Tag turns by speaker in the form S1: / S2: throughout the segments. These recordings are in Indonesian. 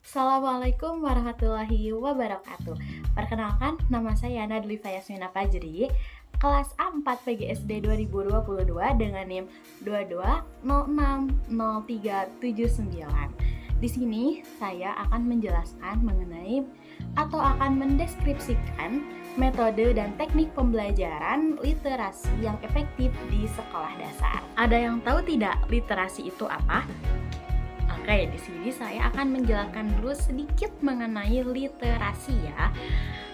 S1: Assalamualaikum warahmatullahi wabarakatuh. Perkenalkan, nama saya Nadlifa Yasmina Fajri, kelas A4 PGSD 2022 dengan NIM 22060379. Di sini saya akan menjelaskan mengenai atau akan mendeskripsikan metode dan teknik pembelajaran literasi yang efektif di sekolah dasar. Ada yang tahu tidak literasi itu apa? Oke, di sini saya akan menjelaskan dulu sedikit mengenai literasi ya.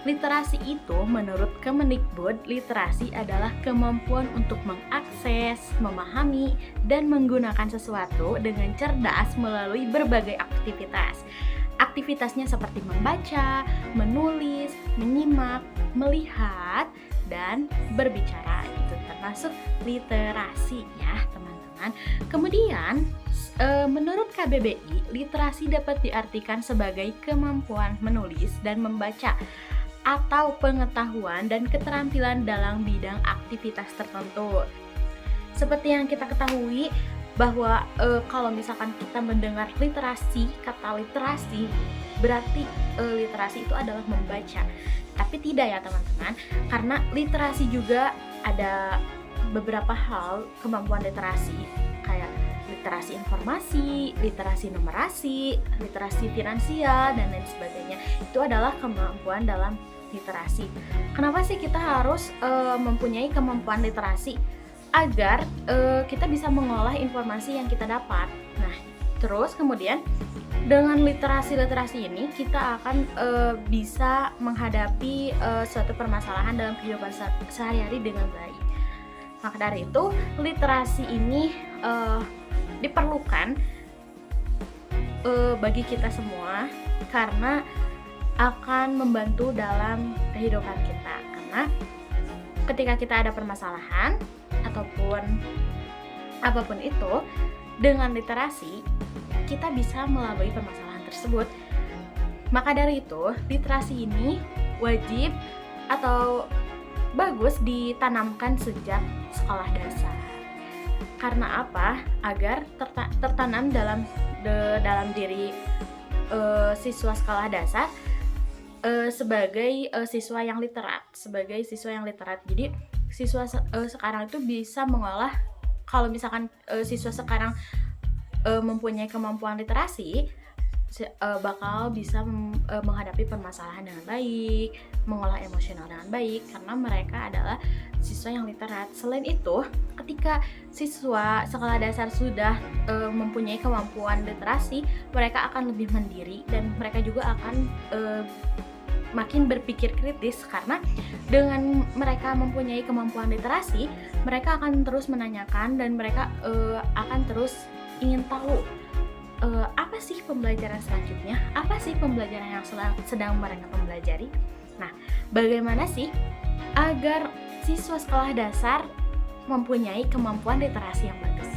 S1: Literasi itu menurut Kemendikbud, literasi adalah kemampuan untuk mengakses, memahami, dan menggunakan sesuatu dengan cerdas melalui berbagai aktivitas. Aktivitasnya seperti membaca, menulis, menyimak, melihat, dan berbicara. Itu termasuk literasi ya, teman-teman. Kemudian, menurut KBBI, literasi dapat diartikan sebagai kemampuan menulis dan membaca atau pengetahuan dan keterampilan dalam bidang aktivitas tertentu. Seperti yang kita ketahui bahwa kalau misalkan kita mendengar literasi, kata literasi berarti literasi itu adalah membaca. Tapi tidak ya teman-teman, karena literasi juga ada beberapa hal kemampuan literasi kayak literasi informasi, literasi numerasi, literasi finansial, dan lain sebagainya. Itu adalah kemampuan dalam literasi. Kenapa sih kita harus mempunyai kemampuan literasi? Agar kita bisa mengolah informasi yang kita dapat. Nah, terus kemudian dengan literasi ini kita akan bisa menghadapi suatu permasalahan dalam kehidupan sehari-hari dengan baik. Maka dari itu, literasi ini diperlukan bagi kita semua karena akan membantu dalam kehidupan kita. Karena ketika kita ada permasalahan ataupun apapun itu, dengan literasi kita bisa melalui permasalahan tersebut. Maka dari itu, literasi ini wajib atau bagus ditanamkan sejak sekolah dasar. Karena apa? Agar tertanam dalam diri siswa sekolah dasar sebagai siswa yang literat, Jadi siswa sekarang itu bisa mengolah, kalau misalkan siswa sekarang mempunyai kemampuan literasi, bakal bisa menghadapi permasalahan dengan baik, mengolah emosional dengan baik, karena mereka adalah siswa yang literat. Selain itu, ketika siswa sekolah dasar sudah mempunyai kemampuan literasi, mereka akan lebih mandiri dan mereka juga akan makin berpikir kritis, karena dengan mereka mempunyai kemampuan literasi, mereka akan terus menanyakan dan mereka akan terus ingin tahu apa sih pembelajaran selanjutnya, apa sih pembelajaran yang sedang mereka pelajari. Nah, bagaimana sih agar siswa sekolah dasar mempunyai kemampuan literasi yang bagus?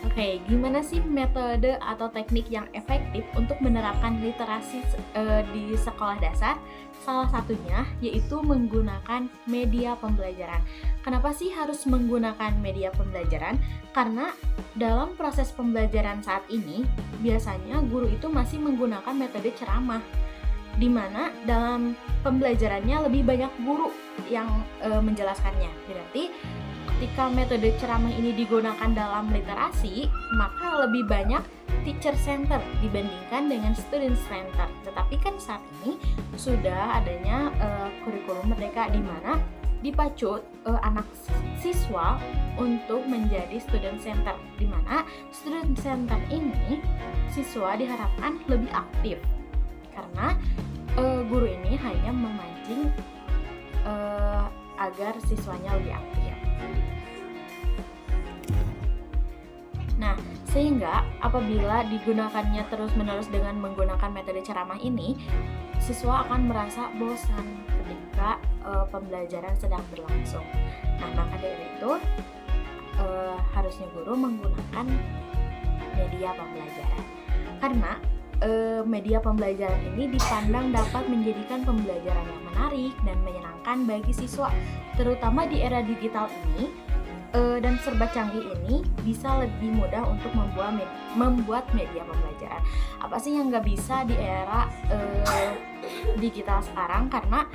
S1: Oke, gimana sih metode atau teknik yang efektif untuk menerapkan literasi di sekolah dasar? Salah satunya yaitu menggunakan media pembelajaran. Kenapa sih harus menggunakan media pembelajaran? Karena dalam proses pembelajaran saat ini, biasanya guru itu masih menggunakan metode ceramah, di mana dalam pembelajarannya lebih banyak guru yang menjelaskannya. Berarti ketika metode ceramah ini digunakan dalam literasi, maka lebih banyak teacher center dibandingkan dengan student center. Tetapi kan saat ini sudah adanya kurikulum merdeka, di mana dipacu anak siswa untuk menjadi student center, di mana student center ini siswa diharapkan lebih aktif karena guru ini hanya memancing agar siswanya lebih aktif. Nah, sehingga apabila digunakannya terus-menerus dengan menggunakan metode ceramah ini, siswa akan merasa bosan ketika pembelajaran sedang berlangsung. Nah, maka dari itu harusnya guru menggunakan media pembelajaran. Karena media pembelajaran ini dipandang dapat menjadikan pembelajaran yang menarik dan menyenangkan bagi siswa, terutama di era digital ini. dan serba canggih ini bisa lebih mudah untuk membuat media pembelajaran. Apa sih yang nggak bisa di era digital sekarang? Karena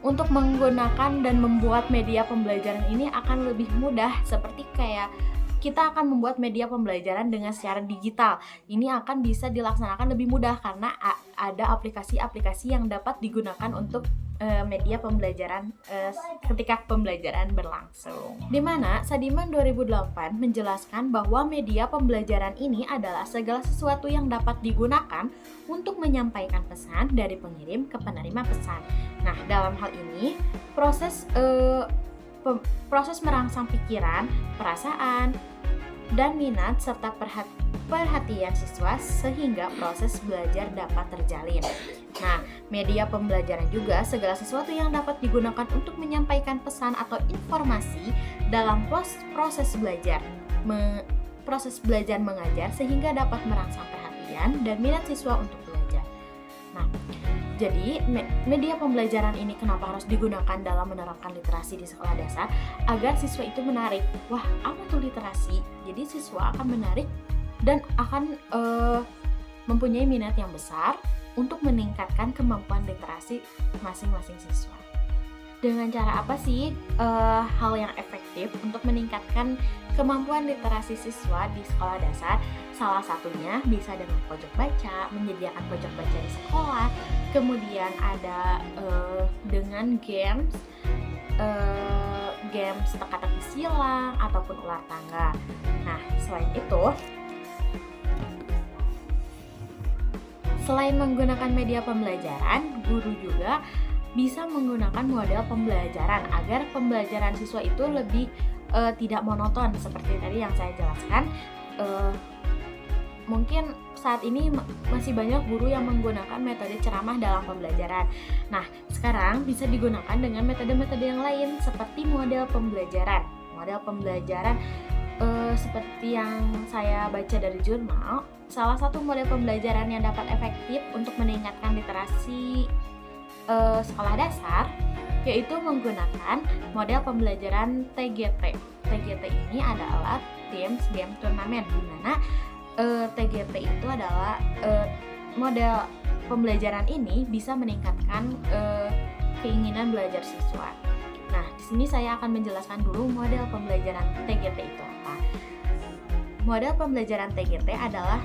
S1: untuk menggunakan dan membuat media pembelajaran ini akan lebih mudah, seperti kayak kita akan membuat media pembelajaran dengan secara digital. Ini akan bisa dilaksanakan lebih mudah karena ada aplikasi-aplikasi yang dapat digunakan untuk media pembelajaran ketika pembelajaran berlangsung. Dimana Sadiman 2008 menjelaskan bahwa media pembelajaran ini adalah segala sesuatu yang dapat digunakan untuk menyampaikan pesan dari pengirim ke penerima pesan. Nah, dalam hal ini proses merangsang pikiran, perasaan, dan minat serta perhatian siswa sehingga proses belajar dapat terjalin. Nah, media pembelajaran juga segala sesuatu yang dapat digunakan untuk menyampaikan pesan atau informasi dalam proses belajar mengajar sehingga dapat merangsang perhatian dan minat siswa untuk belajar. Nah, jadi media pembelajaran ini kenapa harus digunakan dalam menerapkan literasi di sekolah dasar? Agar siswa itu menarik. Wah, apa tuh literasi? Jadi siswa akan menarik dan akan mempunyai minat yang besar untuk meningkatkan kemampuan literasi masing-masing siswa. Dengan cara apa sih hal yang efektif untuk meningkatkan kemampuan literasi siswa di sekolah dasar? Salah satunya bisa dengan pojok baca, menyediakan pojok baca di sekolah, kemudian ada dengan games teka-teki silang ataupun ular tangga. Nah, selain menggunakan media pembelajaran, guru juga bisa menggunakan model pembelajaran agar pembelajaran siswa itu lebih tidak monoton seperti tadi yang saya jelaskan. Mungkin saat ini masih banyak guru yang menggunakan metode ceramah dalam pembelajaran. Nah, sekarang bisa digunakan dengan metode-metode yang lain seperti model pembelajaran. Model pembelajaran seperti yang saya baca dari jurnal, salah satu model pembelajaran yang dapat efektif untuk meningkatkan literasi sekolah dasar yaitu menggunakan model pembelajaran TGT. TGT ini adalah Teams Game Tournament, di mana TGT itu adalah model pembelajaran ini bisa meningkatkan keinginan belajar siswa. Nah, di sini saya akan menjelaskan dulu model pembelajaran TGT itu apa. Model pembelajaran TGT adalah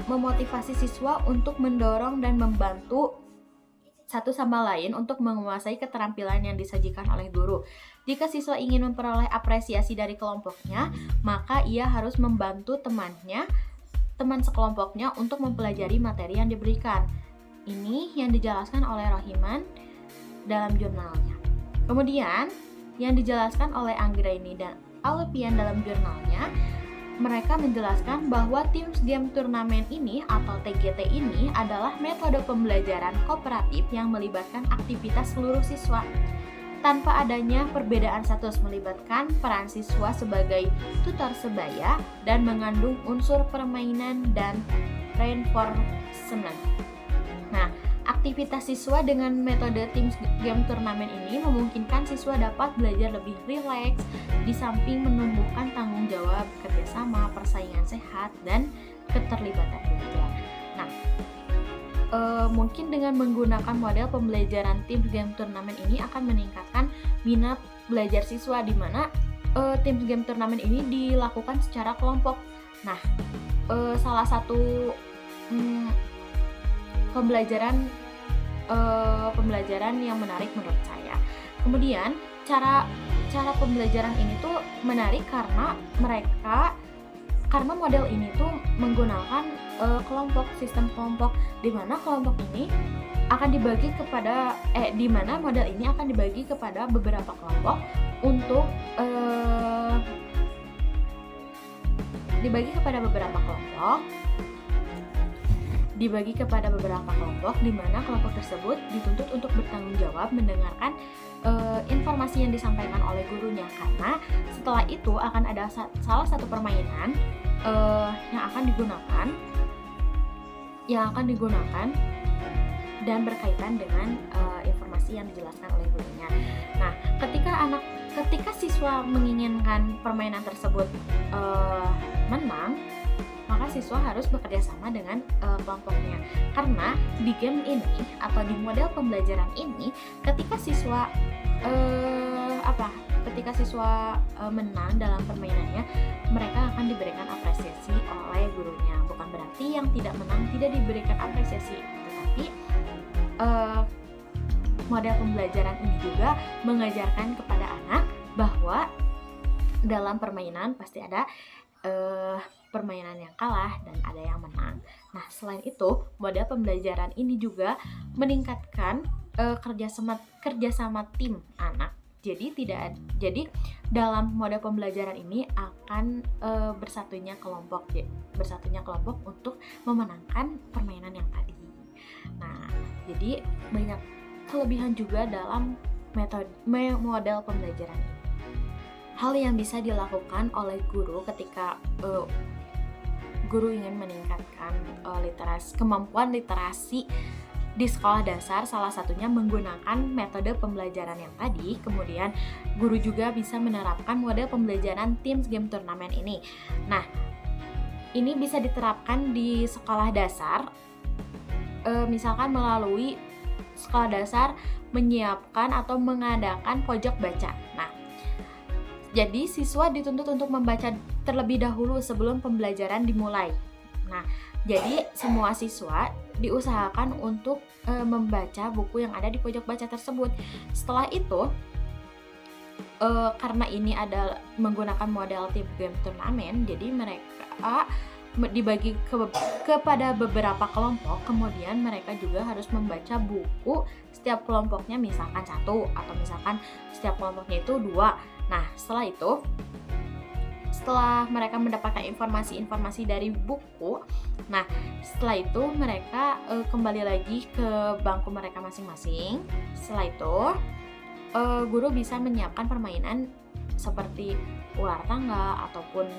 S1: memotivasi siswa untuk mendorong dan membantu satu sama lain untuk menguasai keterampilan yang disajikan oleh guru. Jika siswa ingin memperoleh apresiasi dari kelompoknya, maka ia harus membantu teman sekelompoknya untuk mempelajari materi yang diberikan. Ini yang dijelaskan oleh Rohiman dalam jurnalnya. Kemudian, yang dijelaskan oleh Anggraini dan Alpian dalam jurnalnya, mereka menjelaskan bahwa Teams Game Tournament ini atau TGT ini adalah metode pembelajaran kooperatif yang melibatkan aktivitas seluruh siswa tanpa adanya perbedaan status, melibatkan peran siswa sebagai tutor sebaya dan mengandung unsur permainan dan reinforcement. Nah, aktivitas siswa dengan metode Teams Game Tournament ini memungkinkan siswa dapat belajar lebih rileks di samping menumbuhkan tanggung jawab, kerjasama, persaingan sehat, dan keterlibatan belajar. Nah, mungkin dengan menggunakan model pembelajaran Teams Game Tournament ini akan meningkatkan minat belajar siswa, di mana Teams Game Tournament ini dilakukan secara kelompok. Nah, salah satu pembelajaran yang menarik menurut saya. Kemudian cara pembelajaran ini tuh menarik karena model ini tuh menggunakan sistem kelompok, di mana kelompok ini akan dibagi kepada di mana model ini akan dibagi kepada beberapa kelompok untuk dibagi kepada beberapa kelompok di mana kelompok tersebut dituntut untuk bertanggung jawab mendengarkan informasi yang disampaikan oleh gurunya, karena setelah itu akan ada salah satu permainan yang akan digunakan dan berkaitan dengan informasi yang dijelaskan oleh gurunya. Nah, ketika siswa menginginkan permainan tersebut menang, maka siswa harus bekerja sama dengan kelompoknya. Karena di game ini atau di model pembelajaran ini, ketika siswa menang dalam permainannya, mereka akan diberikan apresiasi oleh gurunya. Bukan berarti yang tidak menang tidak diberikan apresiasi, tetapi model pembelajaran ini juga mengajarkan kepada anak bahwa dalam permainan pasti ada permainan yang kalah dan ada yang menang. Nah, selain itu, model pembelajaran ini juga meningkatkan kerjasama tim anak. Jadi dalam model pembelajaran ini akan bersatunya kelompok untuk memenangkan permainan yang tadi. Nah, jadi banyak kelebihan juga dalam model pembelajaran ini. Hal yang bisa dilakukan oleh guru ketika guru ingin meningkatkan kemampuan literasi di sekolah dasar, salah satunya menggunakan metode pembelajaran yang tadi. Kemudian guru juga bisa menerapkan model pembelajaran Teams Game Turnamen ini. Nah, ini bisa diterapkan di sekolah dasar, misalkan melalui sekolah dasar menyiapkan atau mengadakan pojok baca. Nah, jadi siswa dituntut untuk membaca terlebih dahulu sebelum pembelajaran dimulai. Nah, jadi semua siswa diusahakan untuk membaca buku yang ada di pojok baca tersebut. Setelah itu, karena ini adalah menggunakan model Team Game Turnamen, jadi mereka dibagi kepada beberapa kelompok. Kemudian mereka juga harus membaca buku setiap kelompoknya, misalkan 1 atau misalkan setiap kelompoknya itu 2. Nah, setelah mereka mendapatkan informasi dari buku, nah setelah itu mereka kembali lagi ke bangku mereka masing-masing. Setelah itu guru bisa menyiapkan permainan seperti ular tangga ataupun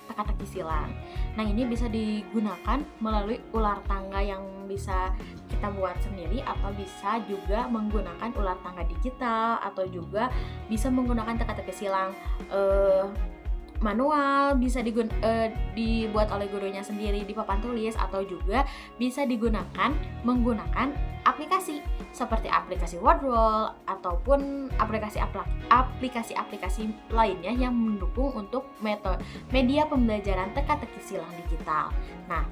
S1: teka-teki silang. Nah, ini bisa digunakan melalui ular tangga yang bisa kita buat sendiri, atau bisa juga menggunakan ular tangga digital, atau juga bisa menggunakan teka-teki silang manual, bisa dibuat oleh gurunya sendiri di papan tulis, atau juga bisa digunakan menggunakan aplikasi seperti aplikasi Wordroll ataupun aplikasi-aplikasi lainnya yang mendukung untuk media pembelajaran teka-teki silang digital. Nah,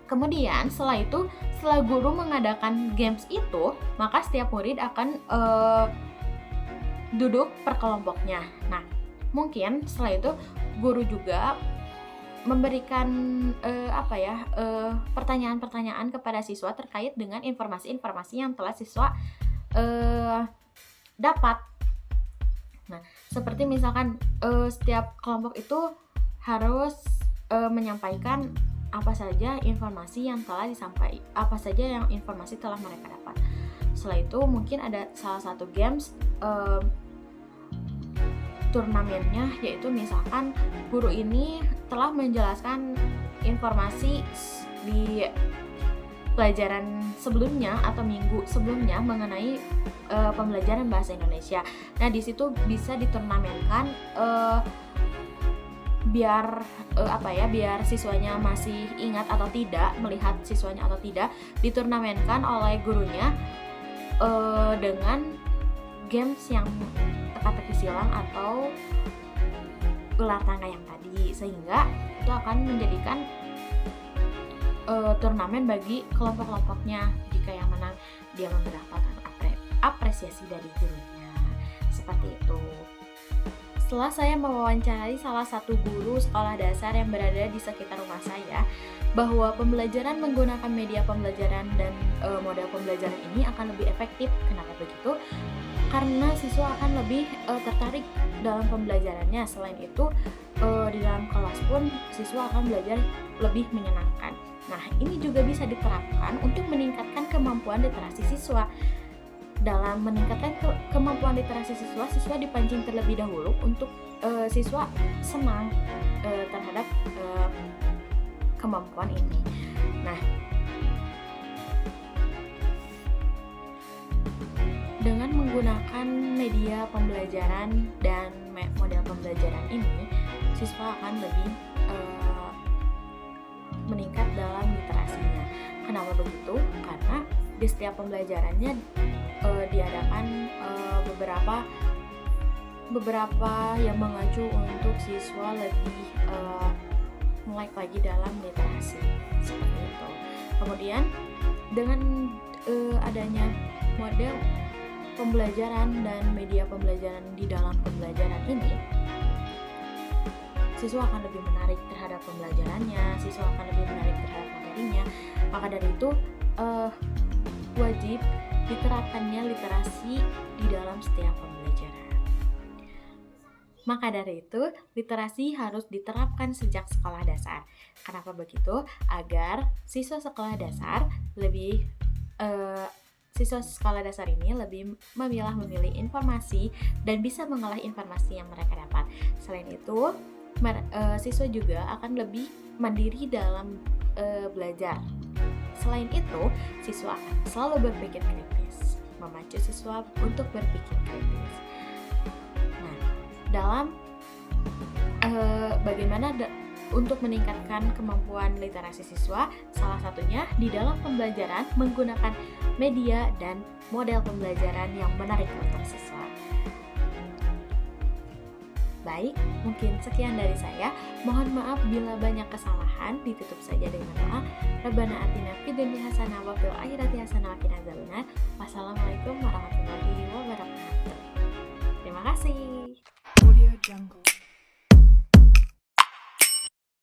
S1: kemudian setelah guru mengadakan games itu, maka setiap murid akan duduk per kelompoknya. Nah, mungkin setelah itu guru juga memberikan pertanyaan-pertanyaan kepada siswa terkait dengan informasi-informasi yang telah siswa dapat. Nah, seperti misalkan setiap kelompok itu harus menyampaikan apa saja informasi yang telah informasi telah mereka dapat. Setelah itu mungkin ada salah satu games turnamennya, yaitu misalkan guru ini telah menjelaskan informasi di pelajaran sebelumnya atau minggu sebelumnya mengenai pembelajaran bahasa Indonesia. Nah, di situ bisa diturnamenkan biar siswanya masih ingat atau tidak, melihat siswanya atau tidak, diturnamenkan oleh gurunya dengan games yang teka-teki silang atau ular tangga yang tadi, sehingga itu akan menjadikan turnamen bagi kelompok-kelompoknya. Jika yang menang, dia mendapatkan apresiasi dari gurunya. Seperti itu. Setelah saya mewawancarai salah satu guru sekolah dasar yang berada di sekitar rumah saya, bahwa pembelajaran menggunakan media pembelajaran dan model pembelajaran ini akan lebih efektif. Kenapa begitu? Karena siswa akan lebih tertarik dalam pembelajarannya. Selain itu, di dalam kelas pun siswa akan belajar lebih menyenangkan. Nah, ini juga bisa diterapkan untuk meningkatkan kemampuan literasi siswa. Dalam meningkatkan kemampuan literasi siswa, siswa dipancing terlebih dahulu untuk siswa senang terhadap kemampuan ini. Nah, menggunakan media pembelajaran dan model pembelajaran ini, siswa akan lebih meningkat dalam literasinya. Kenapa begitu? Karena di setiap pembelajarannya diadakan beberapa yang mengacu untuk siswa lebih melek lagi dalam literasi, seperti itu. Kemudian dengan adanya model pembelajaran dan media pembelajaran di dalam pembelajaran ini, siswa akan lebih menarik terhadap pembelajarannya, siswa akan lebih menarik terhadap materinya. Maka dari itu wajib diterapkannya literasi di dalam setiap pembelajaran. Maka dari itu, literasi harus diterapkan sejak sekolah dasar. Kenapa begitu? Agar siswa sekolah dasar ini lebih memilih informasi dan bisa mengolah informasi yang mereka dapat. Selain itu, siswa juga akan lebih mandiri dalam belajar. Selain itu, siswa akan selalu berpikir kritis, memacu siswa untuk berpikir kritis. Nah, dalam bagaimana untuk meningkatkan kemampuan literasi siswa, salah satunya di dalam pembelajaran menggunakan media dan model pembelajaran yang menarik untuk siswa. Baik, mungkin sekian dari saya. Mohon maaf bila banyak kesalahan, ditutup saja dengan doa. Rabbana atina fid dunya hasanah wa fil akhirati hasanah wa qina adzabannar. Wassalamualaikum warahmatullahi wabarakatuh. Terima kasih. Audio Jungle.